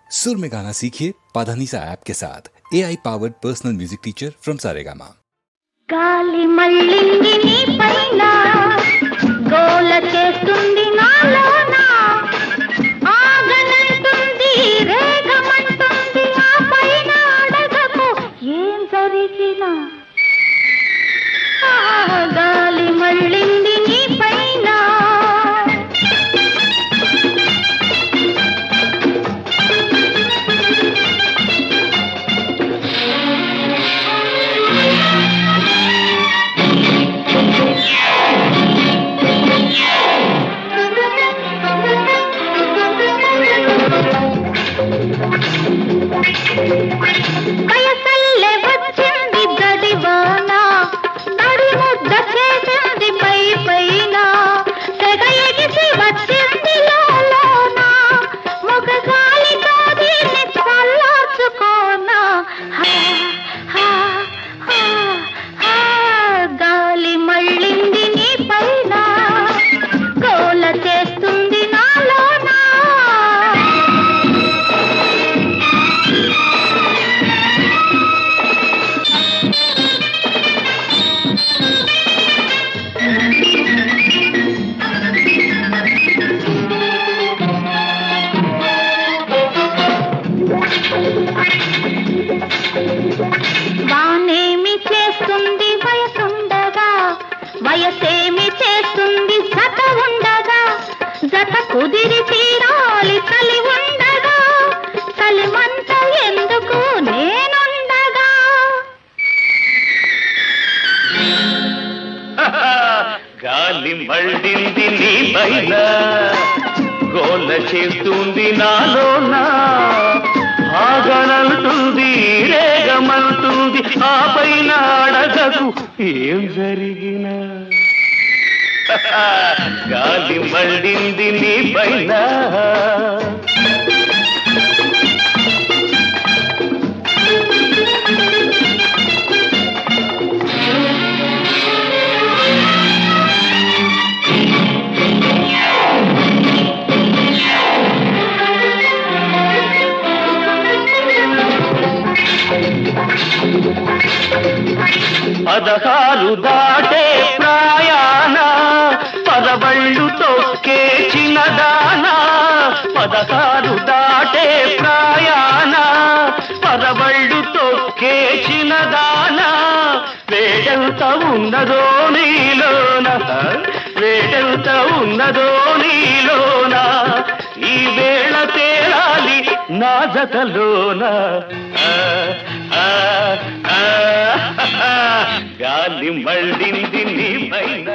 सुर में गाना सीखिए पाधानीसा ऐप के साथ AI powered personal music teacher from Saregama. గాలి మళ్ళింది నీ పైన గోల చేస్తుంది నాలోన ఆగనంటుంది రేగమంటుంది ఆ పైన అడగకు ఏం జరిగినా గాలి మళ్ళింది నీ పైన వయసల్లే వచ్చింది గడివాన నడి ముద్ద చేసింది పై పైన తెగ ఎగిసి వచ్చింది లోలోన మొగగాలితో దీన్ని చల్లార్చుకోనా గాలి మళ్ళింది నీ పైన గోల చేస్తుంది నాలోనా వానేమి చేస్తుంది వయసుండగా వయసేమి చేస్తుంది జత ఉండగా జత కుదిరి తీరాలి చలి ఉండగా చలిమంట ఎందుకు నేనుండగా గాలి మళ్ళింది నీ పైన గోల చేస్తుంది నాలోన ఆగనంటుంది రేగమంటుంది ఆ పైన అడగకు ఏం జరిగినా గాలి మళ్ళింది నీ పైన పదహారు దాటే ప్రాయాణ పదవళ్ళు తొక్కే చిన్నదానా పదహారు దాటే ప్రాయాణ పదవళ్ళు తొక్కే చిన్నదానా వేడెంత ఉన్నదో నీలోన వేడెంత ఉన్నదో నీలోన ఈ వేళ తేలాలి నా జతలోన గాలి మళ్ళింది నీ పైన